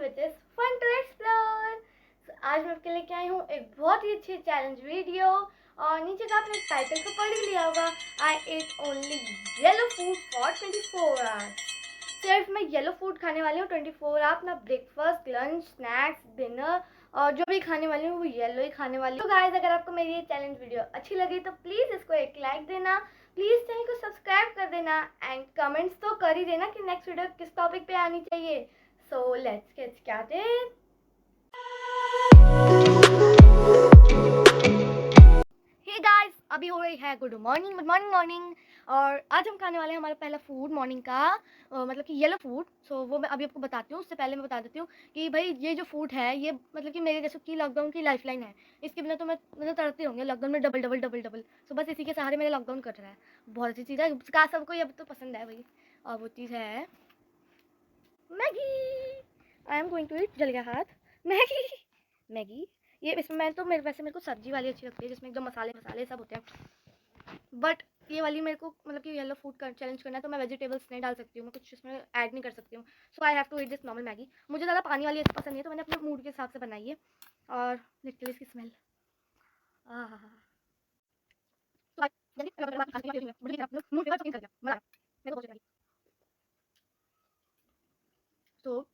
which is fun to explore. So, आज मैं आपके लिए क्या आई हूँ एक बहुत ही अच्छी चैलेंज वीडियो। और नीचे का आपने टाइटल को पढ़ ही लिया होगा, I ate only yellow food for 24 hours. सिर्फ मैं येलो फूड खाने वाली हूँ 24 आवर, अपना ब्रेकफास्ट, लंच, स्नैक्स, डिनर और जो भी खाने वाली हूँ वो येलो ही खाने वाली हूँ। तो गाइस, अगर आपको मेरी ये चैलेंज वीडियो अच्छी लगी तो प्लीज़ इसको एक लाइक देना, प्लीज़ चैनल को सब्सक्राइब कर देना एंड कमेंट्स तो कर ही देना कि नेक्स्ट वीडियो किस टॉपिक पे आनी चाहिए। So let's get started. Hey guys, अभी हो रही है गुड मॉर्निंग और आज हम खाने वाले हैं हमारा पहला फूड मॉर्निंग का, मतलब कि येलो फूड। सो वो मैं अभी आपको बताती हूँ। उससे पहले मैं बता देती हूँ कि भाई ये जो फूड है ये मतलब कि मेरे जैसे कि लॉकडाउन की लाइफलाइन है। इसके बिना तो मैं मतलब तड़पती रहूँगी लॉकडाउन में, डबल डबल डबल डबल। सो बस इसी के सहारे मेरा लॉकडाउन कट रहा है। बहुत अच्छी चीज़ है, का सबको ये अब तो पसंद है भाई। और वो चीज़ है Maggi. I am going to eat, जल गया हाथ। मैगी मैगी ये इसमें मैं तो मेरे को सब्जी वाली अच्छी लगती है जिसमें एकदम मसाले मसाले सब होते हैं। बट ये वाली मेरे को मतलब कि येलो फूड का चैलेंज करना है तो मैं वेजिटेबल्स नहीं डाल सकती हूँ, मैं कुछ इसमें ऐड नहीं कर सकती हूँ। So I have to eat this normal Maggi. मुझे ज़्यादा पानी वाली अच्छी पसंद नहीं है तो मैंने अपने मूड के हिसाब से बनाई है। और लिटरली इसकी स्मेल तो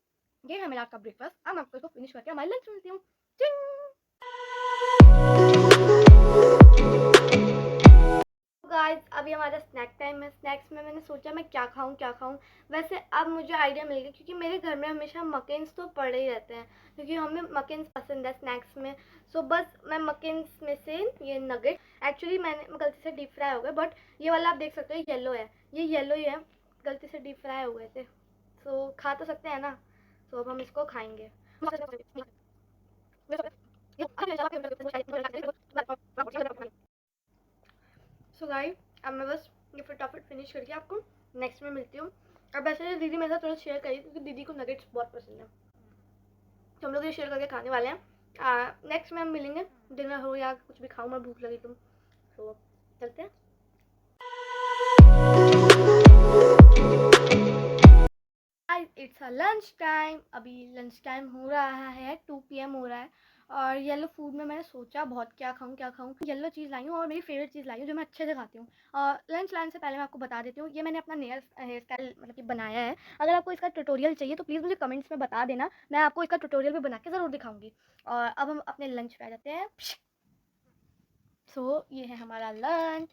ये है मेरा आपका ब्रेकफास्ट। अब मैं आपको इसको फिनिश करके हमारी लंच मिलती हूँ। गाइस, अभी हमारा स्नैक टाइम है। स्नैक्स में मैंने सोचा मैं क्या खाऊं। वैसे अब मुझे आइडिया मिल गया क्योंकि मेरे घर में हमेशा मकेन्स तो पड़े ही रहते हैं क्योंकि हमें मकेन्स पसंद है स्नैक्स में। सो बस मैं मकेन्स में से ये नगेट, एक्चुअली मैंने गलती से डीप फ्राई हो गए, बट ये वाला आप देख सकते हो येलो है, ये येलो ही है, गलती से डीप फ्राई हो गए थे। सो खा तो सकते हैं ना। सो अब हम इसको खाएंगे। सो गाइस, अब मैं बस ये फटाफट फिनिश करके आपको नेक्स्ट में मिलती हूँ। अब ऐसे दीदी मेरे साथ थोड़ा शेयर करी क्योंकि दीदी को नगेट्स बहुत पसंद है, तो हम लोग ये शेयर करके खाने वाले हैं। नेक्स्ट में हम मिलेंगे, डिनर हो या कुछ भी खाऊँ, मैं भूख लगी तुम। तो चलते हैं। It's a lunch time. अभी लंच टाइम हो रहा है, 2 PM हो रहा है। और येलो फूड में मैंने सोचा बहुत क्या खाऊं। येलो चीज़ लाई हूँ और मेरी फेवरेट चीज़ लाई हूँ जो मैं अच्छे से खाती हूँ। और लंच लाने से पहले मैं आपको बता देती हूँ, ये मैंने अपना हेयर स्टाइल मतलब कि बनाया है। अगर आपको इसका ट्यूटोरियल चाहिए तो प्लीज़ मुझे कमेंट्स में बता देना, मैं आपको इसका ट्यूटोरियल भी बना के ज़रूर दिखाऊंगी। और अब हम अपने लंच पे आ जाते हैं। सो ये है हमारा लंच।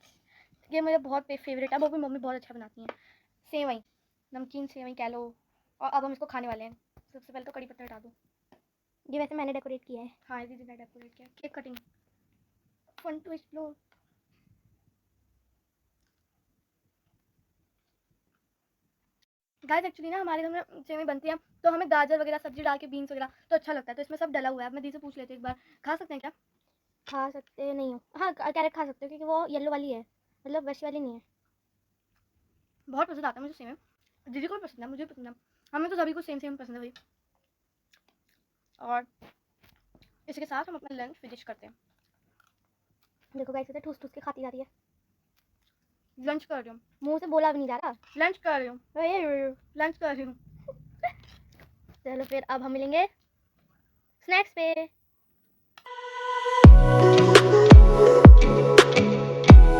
ये मेरा बहुत फेवरेट है, वो भी मम्मी बहुत अच्छा बनाती हैं। सेवई, नमकीन सेवई कह लो। और अब हम इसको खाने वाले हैं। सबसे पहले तो कड़ी पत्ता हटा दो। ये वैसे मैंने डेकोरेट किया है। हाँ, दीदी ने डेकोरेट किया। Cake cutting, fun to explore. Guys, actually ना हमारे घर में सेवई बनती है तो हमें गाजर वगैरह सब्जी डाल के, बीन्स वगैरह तो अच्छा लगता है, तो इसमें सब डला हुआ है। अब मैं दी से पूछ लेती हूँ एक बार, खा सकते हैं क्या? खा सकते नहीं हो, हाँ कैरेट खा सकते हो क्योंकि वो येलो वाली है, मतलब वैसी वाली नहीं है। बहुत पसंद आता है मुझे सेवई, दीदी को भी पसंद है, मुझे पसंद है, हमें तो सभी को सेम सेम पसंद है भाई। और इसके साथ हम अपना लंच फिनिश करते हैं। देखो गाइस, इधर ठूस ठूस के खाती जा रही है। लंच कर रही हूँ, मुंह से बोला भी नहीं जा रहा। लंच कर रही हूँ, लंच कर रही हूँ। चलो फिर अब हम मिलेंगे स्नैक्स पे।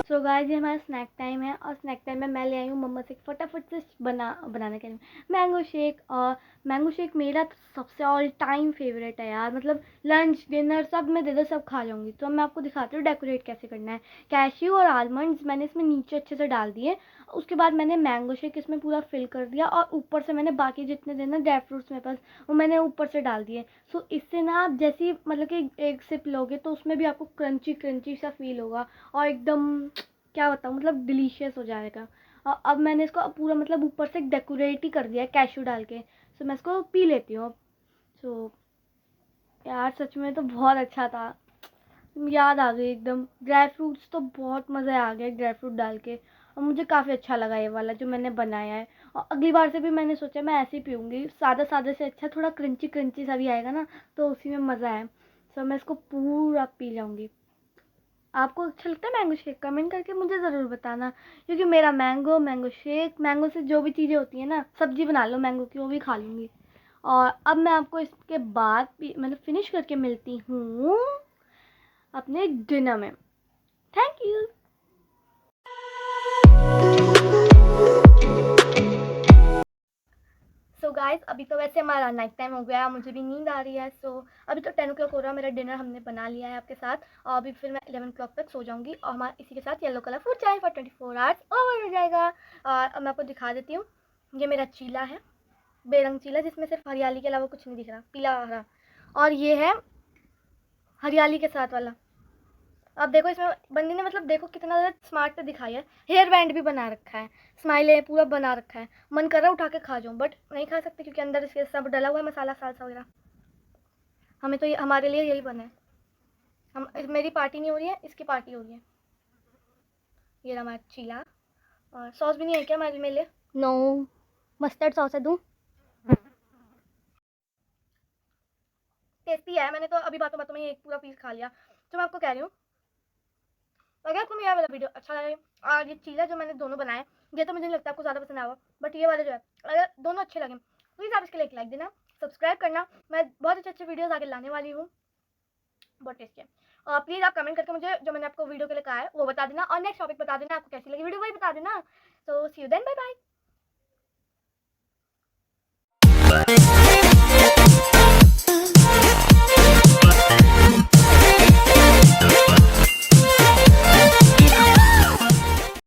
सो गाइस, ये हमारा स्नैक टाइम है और स्नैक टाइम में मैं ले आई हूँ मम्मा से फटाफट से बनाने के लिए मैंगो शेक। और मैंगो शेक मेरा तो सबसे ऑल टाइम फेवरेट है यार, मतलब लंच डिनर सब में दे दो, सब खा जाऊंगी। तो मैं आपको दिखाती हूँ डेकोरेट कैसे करना है। कैश्यू और आलमंड्स मैंने इसमें नीचे अच्छे से डाल दिए, उसके बाद मैंने मैंगो शेक इसमें पूरा फिल कर दिया और ऊपर से मैंने बाकी जितने देना ड्राई फ्रूट्स मेरे पास वो मैंने ऊपर से डाल दिए। सो इससे ना आप जैसी मतलब कि एक सिप लोगे तो उसमें भी आपको क्रंची क्रंची सा फील होगा और एकदम क्या बताऊँ, मतलब डिलीशियस हो जाएगा। और अब मैंने इसको पूरा मतलब ऊपर से डेकोरेट ही कर दिया है कैश्यू डाल के। सो मैं इसको पी लेती हूँ अब। सो यार सच में तो बहुत अच्छा था, याद आ गई एकदम। ड्राई फ्रूट्स तो बहुत मज़ा आ गया ड्राई फ्रूट डाल के, और मुझे काफ़ी अच्छा लगा ये वाला जो मैंने बनाया है। और अगली बार से भी मैंने सोचा मैं ऐसे ही पीऊँगी, सादा सादा से अच्छा थोड़ा क्रंची क्रंची सा भी आएगा ना तो उसी में मज़ा है। सो मैं इसको पूरा पी जाऊँगी। आपको अच्छा लगता है मैंगो शेक? कमेंट करके मुझे ज़रूर बताना, क्योंकि मेरा मैंगो शेक, मैंगो से जो भी चीज़ें होती हैं ना, सब्जी बना लो मैंगो की वो भी खा लूँगी। और अब मैं आपको इसके बाद मतलब फिनिश करके मिलती हूँ अपने डिनर में। Thank you. सो गाइस, अभी तो वैसे हमारा नाइट टाइम हो गया, मुझे भी नींद आ रही है। सो अभी तो 10 o'clock हो रहा है, मेरा डिनर हमने बना लिया है आपके साथ, और अभी फिर मैं 11 o'clock तक सो जाऊंगी और हमारा इसी के साथ येलो कलर फूड चाय फॉर 24 आवर्स ओवर हो जाएगा। और अब मैं आपको दिखा देती हूँ, ये मेरा चीला है, बेरंग चीला, जिसमें सिर्फ हरियाली के अलावा कुछ नहीं दिख रहा, पीला हरा। और ये है हरियाली के साथ वाला। अब देखो इसमें बंदी ने मतलब देखो कितना ज़्यादा स्मार्ट दिखाई है, हेयर बैंड भी बना रखा है, स्माइले पूरा बना रखा है। मन कर रहा है उठा के खा जाऊँ, बट नहीं खा सकते क्योंकि अंदर इसके सब डला हुआ है, मसाला सालसा वगैरह। हमें तो हमारे लिए यही बना है। हम मेरी पार्टी नहीं हो रही है, इसकी पार्टी हो रही है। ये रहा हमारा चीला। और सॉस भी नहीं है क्या हमारे मेरे लिए? नो, मस्टर्ड सॉस है, दूँ? टेस्टी है, मैंने तो अभी बातों बातों में एक पूरा पीस खा लिया। तो मैं आपको कह रही हूँ, अगर आपको मेरा वाला वीडियो अच्छा लगे और ये चीला जो मैंने दोनों बनाए, ये तो मुझे नहीं लगता आपको ज़्यादा पसंद आएगा, बट ये वाले जो है अगर दोनों अच्छे लगे प्लीज़ आप इसके लिए एक लाइक देना, सब्सक्राइब करना। मैं बहुत अच्छे अच्छे वीडियोज़ आगे लाने वाली हूँ, बहुत टेस्टी है। और प्लीज़ आप कमेंट करके मुझे जो मैंने आपको वीडियो के लिए कहा है वो बता देना, और नेक्स्ट टॉपिक बता देना, आपको कैसी लगी वीडियो वही बता देना। सो सी यू देन, बाय बाय।